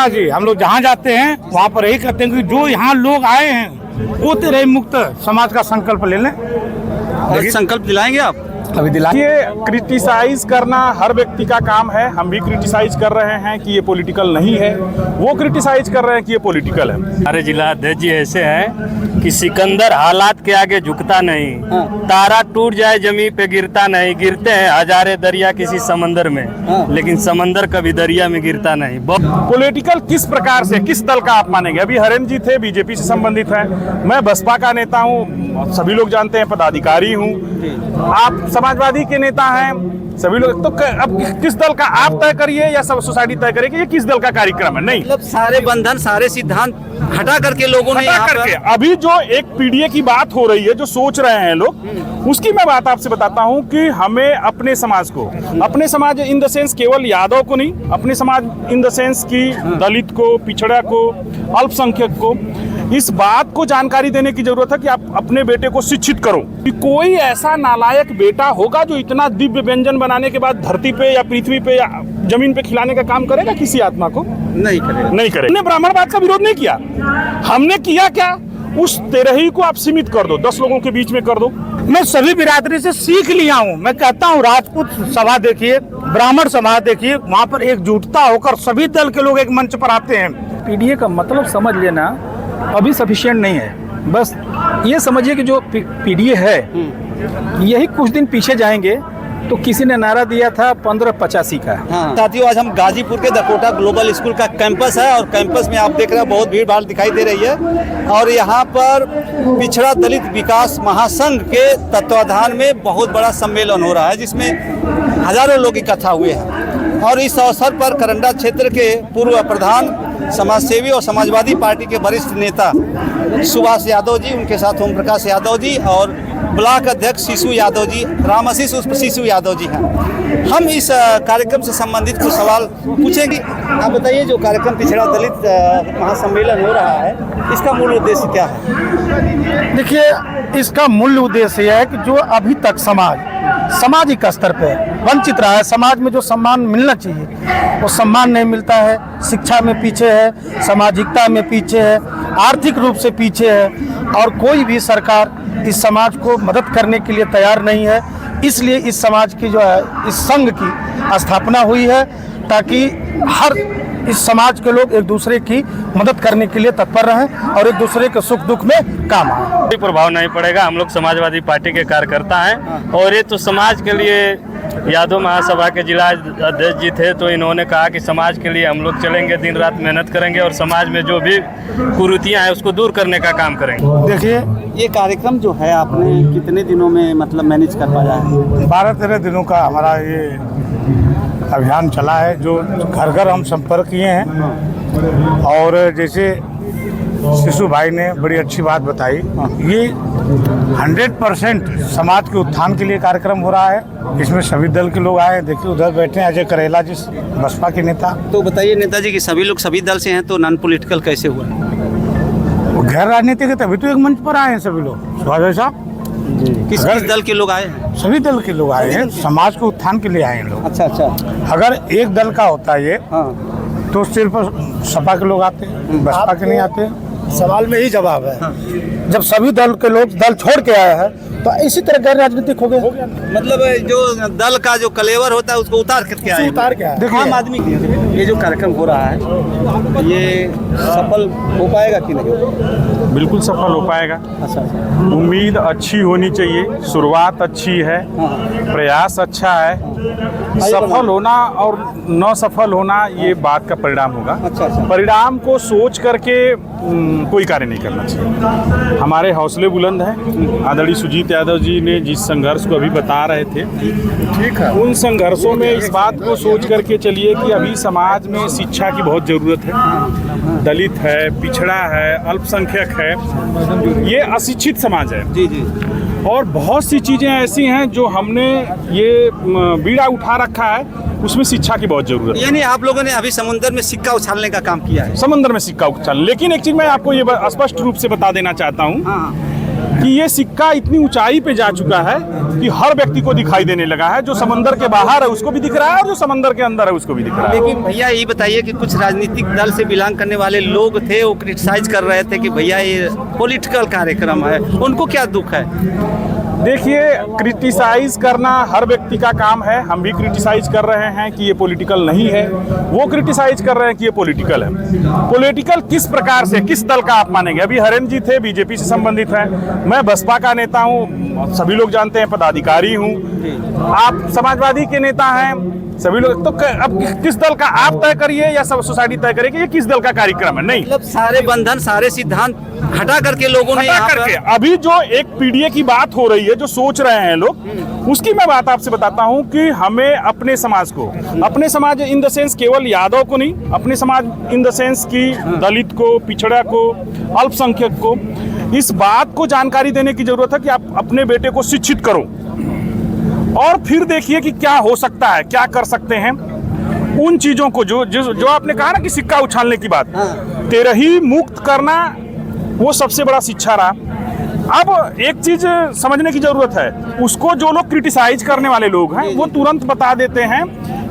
जी हम लोग जहाँ जाते हैं वहाँ पर यही कहते हैं कि जो यहाँ लोग आए हैं वो तेरे मुक्त समाज का संकल्प ले लें। संकल्प दिलाएंगे आप? अभी दिलाएंगे। ये क्रिटिसाइज करना हर व्यक्ति का काम है। हम भी क्रिटिसाइज कर रहे हैं कि ये पॉलिटिकल नहीं है, वो क्रिटिसाइज कर रहे हैं कि ये पॉलिटिकल है। हमारे जिला अध्यक्ष जी ऐसे हैं कि सिकंदर हालात के आगे झुकता नहीं, तारा टूट जाए जमीन पे गिरता नहीं, गिरते हैं हजारे दरिया किसी समंदर में, लेकिन समंदर कभी दरिया में गिरता नहीं। पॉलिटिकल किस प्रकार से, किस दल का आप मानेंगे? अभी हरेंद्र जी थे, बीजेपी से संबंधित है, मैं बसपा का नेता हूँ, सभी लोग जानते हैं, पदाधिकारी हूँ, आप समाजवादी के नेता हैं, सभी लोग। तो अब किस दल का आप तय करिए या सब सोसाइटी तय करेगी ये किस दल का कार्यक्रम है? नहीं, मतलब सारे बंधन, सारे सिद्धांत हटा करके लोगों ने यहाँ करके अभी जो एक पीडीए की बात हो रही है, जो सोच रहे हैं लोग, उसकी मैं बात आपसे बताता हूँ कि हमें अपने समाज को, अपने समाज इन द सेंस केवल यादव को नहीं, अपने समाज इन द सेंस की दलित को, पिछड़ा को, अल्पसंख्यक को, इस बात को जानकारी देने की जरूरत है कि आप अपने बेटे को शिक्षित करो। कि कोई ऐसा नालायक बेटा होगा जो इतना दिव्य व्यंजन बनाने के बाद धरती पे या पृथ्वी पे या जमीन पे खिलाने का काम करेगा किसी आत्मा को? नहीं करेगा, नहीं करेगा। हमने ब्राह्मणवाद का विरोध नहीं किया, हमने किया क्या, उस तेरही को आप सीमित कर दो, 10 लोगों के बीच में कर दो। मैं सभी बिरादरी से सीख लिया हूँ। मैं कहता हूँ राजपूत सभा देखिए, ब्राह्मण समाज देखिए, वहाँ पर एकजुटता होकर सभी दल के लोग एक मंच पर आते हैं। पीडीए का मतलब समझ लेना अभी सफिशिएंट नहीं है। बस ये समझिए कि जो पीडीए है यही कुछ दिन पीछे जाएंगे तो किसी ने नारा दिया था 1585 का। साथियों, आज हम गाजीपुर के दकोटा ग्लोबल स्कूल का कैंपस है और कैंपस में आप देख रहे हैं बहुत भीड़ भाड़ दिखाई दे रही है और यहाँ पर पिछड़ा दलित विकास महासंघ के तत्वाधान में बहुत बड़ा सम्मेलन हो रहा है जिसमें हजारों लोग इकट्ठा हुए हैं। और इस अवसर पर करंडा क्षेत्र के पूर्व प्रधान, समाजसेवी और समाजवादी पार्टी के वरिष्ठ नेता सुभाष यादव जी, उनके साथ ओम प्रकाश यादव जी और ब्लॉक अध्यक्ष शिशु यादव जी, रामाशीष उर्फ शिशु यादव जी हैं। हम इस कार्यक्रम से संबंधित कुछ सवाल पूछेंगे। आप बताइए, जो कार्यक्रम पिछड़ा दलित महासम्मेलन हो रहा है, इसका मूल उद्देश्य क्या है? देखिए, इसका मूल उद्देश्य यह है कि जो अभी तक सामाजिक स्तर पे वंचित रहा है, समाज में जो सम्मान मिलना चाहिए वो सम्मान नहीं मिलता है, शिक्षा में पीछे है, सामाजिकता में पीछे है, आर्थिक रूप से पीछे है और कोई भी सरकार इस समाज को मदद करने के लिए तैयार नहीं है। इसलिए इस समाज की जो है, इस संघ की स्थापना हुई है ताकि हर इस समाज के लोग एक दूसरे की मदद करने के लिए तत्पर रहें और एक दूसरे के सुख दुख में काम आए। कोई प्रभाव नहीं पड़ेगा। हम लोग समाजवादी पार्टी के कार्यकर्ता हैं और ये तो समाज के लिए, यादव महासभा के जिला अध्यक्ष जी थे तो इन्होंने कहा कि समाज के लिए हम लोग चलेंगे, दिन रात मेहनत करेंगे और समाज में जो भी कुरीतियां हैं उसको दूर करने का काम करेंगे। देखिए, ये कार्यक्रम जो है आपने कितने दिनों में मतलब मैनेज कर पाया है? 12-13 दिनों का हमारा ये अभियान चला है, जो घर घर हम संपर्क किए हैं। और जैसे शिशु भाई ने बड़ी अच्छी बात बताई, ये 100% समाज के उत्थान के लिए कार्यक्रम हो रहा है। इसमें सभी दल के लोग आए। देखिए, उधर बैठे हैं अजय करेला जी, बसपा के नेता। तो बताइए नेताजी कि सभी लोग सभी दल से हैं तो नॉन पॉलिटिकल कैसे हुआ? वो गैर राजनीतिक है, तभी तो एक मंच पर आए हैं सभी लोग। सुभाष साहब, किस दल के लोग आए हैं? सभी दल के लोग आए हैं, समाज के उत्थान के लिए आए हैं लोग। अच्छा। अगर एक दल का होता है ये, तो सिर्फ सपा के लोग आते, बसपा के नहीं आते। सवाल में ही जवाब है। जब सभी दल के लोग दल छोड़ के आए हैं तो इसी तरह गैर राजनीतिक हो गया। मतलब जो दल का जो कलेवर होता है उसको उतार करके आए। देखिए, आम आदमी ये जो कार्यक्रम हो रहा है ये सफल हो पाएगा कि नहीं? बिल्कुल सफल हो पाएगा। अच्छा। उम्मीद अच्छी होनी चाहिए, शुरुआत अच्छी है, प्रयास अच्छा है। सफल होना और न सफल होना ये बात का परिणाम होगा। अच्छा। परिणाम को सोच करके कोई कार्य नहीं करना चाहिए। हमारे हौसले बुलंद हैं। आदरणीय सुजीत यादव जी ने जिस संघर्ष को अभी बता रहे थे, ठीक है, उन संघर्षों में इस बात को सोच करके चलिए कि अभी समाज में शिक्षा की बहुत ज़रूरत है। दलित है, पिछड़ा है, अल्पसंख्यक है, ये अशिक्षित समाज है। जी। और बहुत सी चीज़ें ऐसी हैं जो हमने ये बीड़ा उठा रखा है, उसमें शिक्षा की बहुत जरूरत है। यानी आप लोगों ने अभी समुद्र में सिक्का उछालने का काम किया है? समंदर में सिक्का उछाल। लेकिन एक चीज़ मैं आपको ये स्पष्ट रूप से बता देना चाहता हूँ कि ये सिक्का इतनी ऊंचाई पे जा चुका है कि हर व्यक्ति को दिखाई देने लगा है। जो समंदर के बाहर है उसको भी दिख रहा है और जो समंदर के अंदर है उसको भी दिख रहा है। लेकिन भैया ये बताइए कि कुछ राजनीतिक दल से बिलोंग करने वाले लोग थे, वो क्रिटिसाइज कर रहे थे कि भैया ये पॉलिटिकल कार्यक्रम है, उनको क्या दुख है? देखिए, क्रिटिसाइज करना हर व्यक्ति का काम है। हम भी क्रिटिसाइज कर रहे हैं कि ये पॉलिटिकल नहीं है, वो क्रिटिसाइज कर रहे हैं कि ये पॉलिटिकल है। पॉलिटिकल किस प्रकार से, किस दल का आप मानेंगे? अभी हरेंद्र जी थे, बीजेपी से संबंधित है, मैं बसपा का नेता हूँ, सभी लोग जानते हैं, पदाधिकारी हूँ, आप समाजवादी के नेता हैं, सभी लोग। तो अब किस दल का आप तय करिए या सब सोसाइटी तय करे कि ये किस दल का कार्यक्रम है? नहीं, मतलब सारे बंधन, सारे सिद्धांत हटा करके लोगों ने यहाँ करके पर अभी जो एक पीडीए की बात हो रही है, जो सोच रहे हैं लोग, उसकी मैं बात आपसे बताता हूं कि हमें अपने समाज को, अपने समाज इन द सेंस केवल यादव को नहीं, अपने समाज इन द सेंस की दलित को, पिछड़ा को, अल्पसंख्यक को, इस बात को जानकारी देने की जरूरत है कि आप अपने बेटे को शिक्षित करो और फिर देखिए कि क्या हो सकता है, क्या कर सकते हैं। उन चीजों को जो आपने कहा ना कि सिक्का उछालने की बात, तेरही मुक्त करना वो सबसे बड़ा शिक्षा रहा। अब एक चीज समझने की जरूरत है, उसको जो लोग क्रिटिसाइज करने वाले लोग हैं वो तुरंत बता देते हैं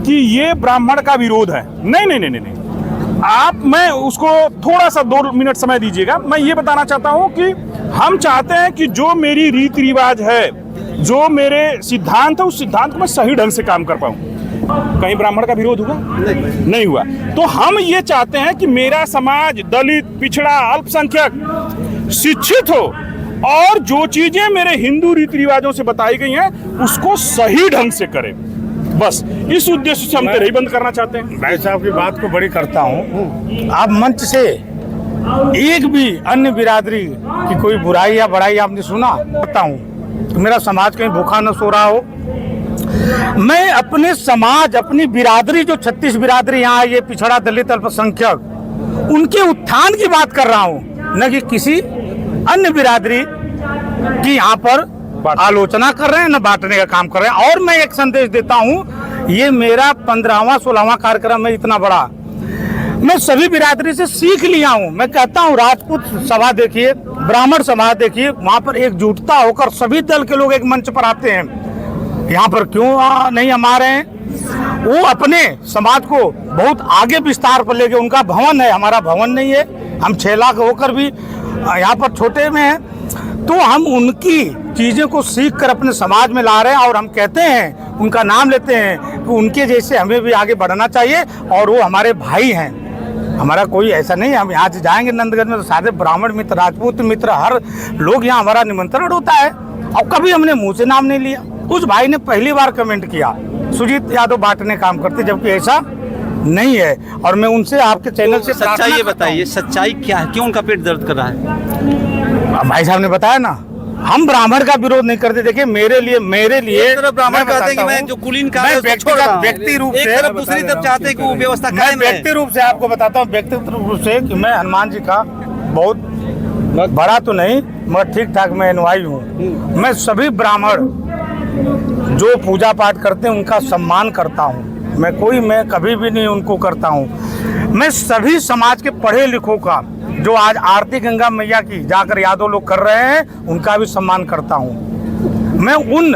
कि ये ब्राह्मण का विरोध है। नहीं नहीं नहीं नहीं, आप, मैं उसको थोड़ा सा 2 मिनट समय दीजिएगा। मैं ये बताना चाहता हूं कि हम चाहते हैं कि जो मेरी रीति रिवाज है, जो मेरे सिद्धांत है, उस सिद्धांत को मैं सही ढंग से काम कर पाऊं। कहीं ब्राह्मण का विरोध हुआ? नहीं हुआ। तो हम ये चाहते हैं कि मेरा समाज दलित, पिछड़ा, अल्पसंख्यक शिक्षित हो और जो चीजें मेरे हिंदू रीति रिवाजों से बताई गई हैं उसको सही ढंग से करे। बस इस उद्देश्य से हम तेरही बंद करना चाहते हैं। भाई साहब की बात को बड़ी करता हूँ। आप मंच से एक भी अन्य बिरादरी की कोई बुराई या बड़ाई आपने सुना? करता हूँ तो मेरा समाज कहीं भूखा न सो रहा हो। मैं अपने समाज, अपनी बिरादरी, जो 36 बिरादरी यहाँ ये पिछड़ा, दलित, अल्पसंख्यक, उनके उत्थान की बात कर रहा हूँ, न कि किसी अन्य बिरादरी की यहाँ पर आलोचना कर रहे हैं, न बांटने का काम कर रहे हैं। और मैं एक संदेश देता हूँ, ये मेरा 15वां 16वां कार्यक्रम है इतना बड़ा। मैं सभी बिरादरी से सीख लिया हूँ। मैं कहता हूँ राजपूत सभा देखिए, ब्राह्मण सभा देखिए, वहाँ पर एकजुटता होकर सभी दल के लोग एक मंच पर आते हैं। यहाँ पर क्यों नहीं हम आ रहे हैं? वो अपने समाज को बहुत आगे विस्तार पर लेके, उनका भवन है, हमारा भवन नहीं है, हम 6 लाख होकर भी यहाँ पर छोटे में हैं। तो हम उनकी चीज़ें को सीख कर अपने समाज में ला रहे हैं और हम कहते हैं, उनका नाम लेते हैं कि उनके जैसे हमें भी आगे बढ़ना चाहिए और वो हमारे भाई हैं। हमारा कोई ऐसा नहीं है, हम यहाँ से जाएंगे नंदगढ़ में तो सारे ब्राह्मण मित्र, राजपूत मित्र, हर लोग यहाँ हमारा निमंत्रण होता है और कभी हमने मुँह से नाम नहीं लिया। उस भाई ने पहली बार कमेंट किया, सुजीत यादव बांटने काम करते, जबकि ऐसा नहीं है। और मैं उनसे, आपके चैनल से सच्चाई ये बताइए, सच्चाई क्या है, क्यों उनका पेट दर्द कर रहा है? भाई साहब ने बताया ना, हम ब्राह्मण का विरोध नहीं करते। देखिए मेरे लिए ब्राह्मण कहते हैं कि मैं जो कुलीन का व्यक्ति रूप से, दूसरी तरफ चाहते हैं कि वो व्यवस्था मैं व्यक्ति रूप से आपको बताता हूँ, व्यक्तिगत रूप से कि मैं हनुमान जी का बहुत बड़ा तो नहीं मगर ठीक ठाक मैं अनुयायी हूँ। मैं सभी ब्राह्मण जो पूजा पाठ करते हैं उनका सम्मान करता हूँ। मैं कभी भी नहीं उनको करता हूँ। मैं सभी समाज के पढ़े लिखों का, जो आज आरती गंगा मैया की जाकर यादव लोग कर रहे हैं, उनका भी सम्मान करता हूँ। मैं उन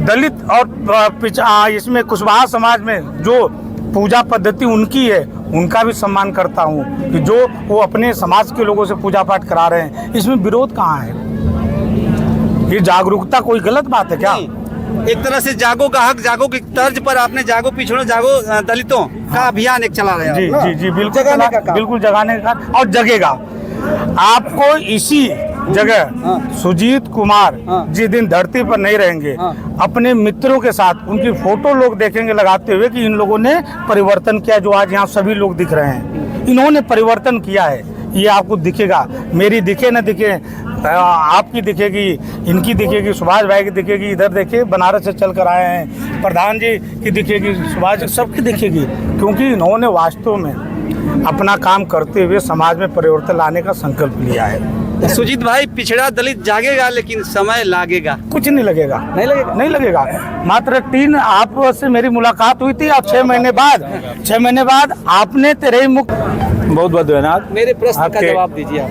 दलित और इसमें कुशवाहा समाज में जो पूजा पद्धति उनकी है, उनका भी सम्मान करता हूँ कि जो वो अपने समाज के लोगों से पूजा पाठ करा रहे हैं। इसमें विरोध कहाँ है? ये जागरूकता कोई गलत बात है क्या? एक तरह से जागो का हक, जागो की तर्ज पर आपने जागो पिछड़ों, जागो दलितों का अभियान एक चला रहे हैं। जी जी जी, बिल्कुल जगाने का और जगेगा। आपको इसी जगह सुजीत कुमार जिस दिन धरती पर नहीं रहेंगे, अपने मित्रों के साथ उनकी फोटो लोग देखेंगे लगाते हुए कि इन लोगों ने परिवर्तन किया। जो आज यहाँ सभी लोग दिख रहे हैं, इन्होंने परिवर्तन किया है। ये आपको दिखेगा, मेरी दिखे न दिखे, आपकी दिखेगी, इनकी दिखेगी, सुभाष भाई की दिखेगी, इधर देखिए बनारस से चल कर आए हैं, प्रधान जी की दिखेगी, सुभाष, सबकी दिखेगी, क्योंकि इन्होंने वास्तव में अपना काम करते हुए समाज में परिवर्तन लाने का संकल्प लिया है। सुजीत भाई, पिछड़ा दलित जागेगा लेकिन समय लागेगा। कुछ नहीं लगेगा, नहीं लगेगा। मात्र 3 आप से मेरी मुलाकात हुई थी और 6 महीने बाद आपने तेरही मुक्त। बहुत बहुत धन्यवाद। मेरे प्रश्न का जवाब दीजिए आप।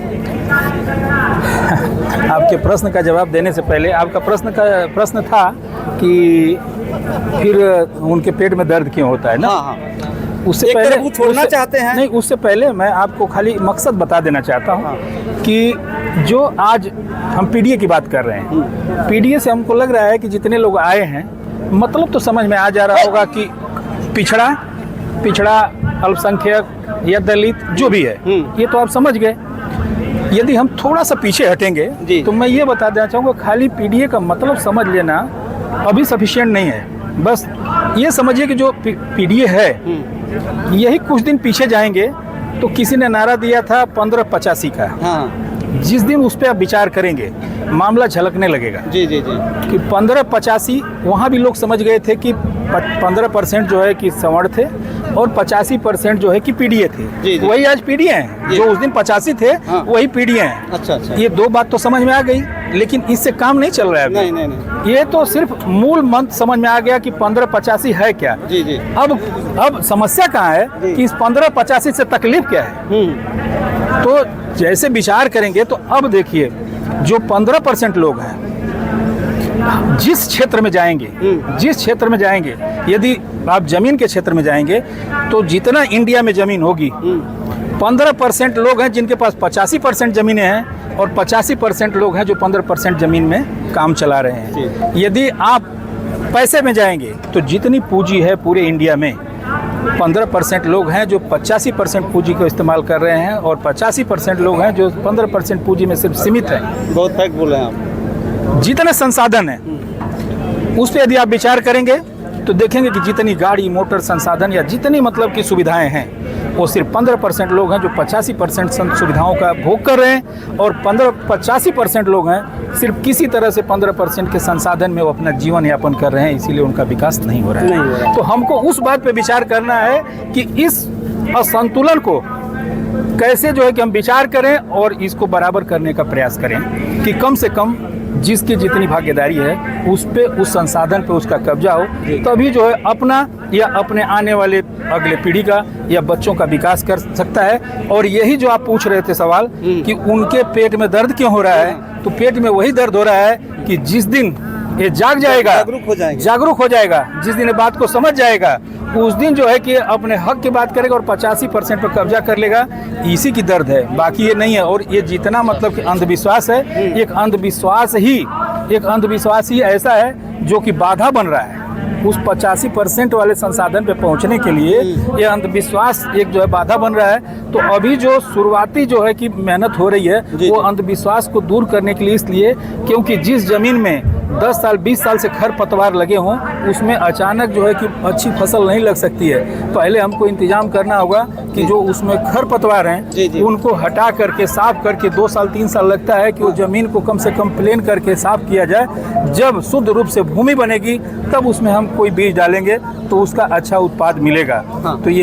आपके प्रश्न का जवाब देने से पहले आपका प्रश्न था कि फिर उनके पेट में दर्द क्यों होता है ना। हाँ हाँ, उससे एक पहले तरफ वो छोड़ना चाहते हैं। नहीं, उससे पहले मैं आपको खाली मकसद बता देना चाहता हूँ कि जो आज हम पीडीए की बात कर रहे हैं, पीडीए से हमको लग रहा है कि जितने लोग आए हैं, मतलब तो समझ में आ जा रहा होगा कि पिछड़ा अल्पसंख्यक या दलित जो भी है, ये तो आप समझ गए। यदि हम थोड़ा सा पीछे हटेंगे तो मैं ये बता देना चाहूँगा, खाली पीडीए का मतलब समझ लेना अभी सफिशिएंट नहीं है। बस ये समझिए कि जो पीडीए है, यही कुछ दिन पीछे जाएंगे तो किसी ने नारा दिया था 1585 का। हाँ, जिस दिन उस पर आप विचार करेंगे मामला झलकने लगेगा। जी जी जी, कि 1585 वहाँ भी लोग समझ गए थे कि 15% जो है कि सवर्ण थे और 85% जो है कि पीडीए थे। जी, जी। वही आज पीडीए हैं, जो उस दिन 85 थे। हाँ। वही पीडीए हैं। अच्छा अच्छा, ये दो बात तो समझ में आ गई, लेकिन इससे काम नहीं चल रहा है अभी। नहीं नहीं नहीं, ये तो सिर्फ मूल मंत्र समझ में आ गया कि 1585 है क्या। जी जी, अब समस्या कहाँ है कि इस 1585 से तकलीफ क्या है। तो जैसे विचार करेंगे तो अब देखिए, जो 15% लोग हैं, जिस क्षेत्र में जाएंगे, यदि आप जमीन के क्षेत्र में जाएंगे तो जितना इंडिया में जमीन होगी, 15% लोग हैं जिनके पास 85% जमीनें हैं और 85% लोग हैं जो 15% जमीन में काम चला रहे हैं। यदि आप पैसे में जाएंगे तो जितनी पूंजी है पूरे इंडिया में, 15% लोग हैं जो 85% पूंजी को इस्तेमाल कर रहे हैं और 85% लोग हैं जो 15% पूंजी में सिर्फ सीमित हैं। बहुत फैक्ट बोले हैं आप। जितने संसाधन हैं उस पर यदि आप विचार करेंगे तो देखेंगे कि जितनी गाड़ी मोटर संसाधन या जितनी मतलब की सुविधाएं हैं, वो सिर्फ 15% लोग हैं जो 85% सुविधाओं का भोग कर रहे हैं और 85% लोग हैं सिर्फ किसी तरह से 15% के संसाधन में वो अपना जीवन यापन कर रहे हैं, इसीलिए उनका विकास नहीं हो रहा है। तो हमको उस बात पे विचार करना है कि इस असंतुलन को कैसे जो है कि हम विचार करें और इसको बराबर करने का प्रयास करें कि कम से कम जिसकी जितनी भागीदारी है उस पे, उस संसाधन पे उसका कब्जा हो, तभी जो है अपना या अपने आने वाले अगले पीढ़ी का या बच्चों का विकास कर सकता है। और यही जो आप पूछ रहे थे सवाल कि उनके पेट में दर्द क्यों हो रहा है, तो पेट में वही दर्द हो रहा है कि जिस दिन ये जागरूक हो जाएगा, जिस दिन ये बात को समझ जाएगा, उस दिन जो है कि अपने हक की बात करेगा और 85% पर कब्जा कर लेगा। इसी की दर्द है, बाकी ये नहीं है। और ये जितना मतलब कि अंधविश्वास है, एक अंधविश्वास ही ऐसा है जो कि बाधा बन रहा है उस 85% वाले संसाधन पे पहुंचने के लिए। ये अंधविश्वास एक जो है बाधा बन रहा है। तो अभी जो शुरुआती जो है कि मेहनत हो रही है वो अंधविश्वास को दूर करने के लिए, इसलिए क्योंकि जिस जमीन में 10 साल 20 साल से खरपतवार लगे हों उसमें अचानक जो है कि अच्छी फसल नहीं लग सकती है। पहले हमको इंतजाम करना होगा कि जो उसमें खरपतवार हैं उनको हटा करके साफ करके 2 साल 3 साल लगता है कि वो ज़मीन को कम से कम प्लेन करके साफ किया जाए। जब शुद्ध रूप से भूमि बनेगी तब उसमें हम कोई बीज डालेंगे तो उसका अच्छा उत्पाद मिलेगा। तो ये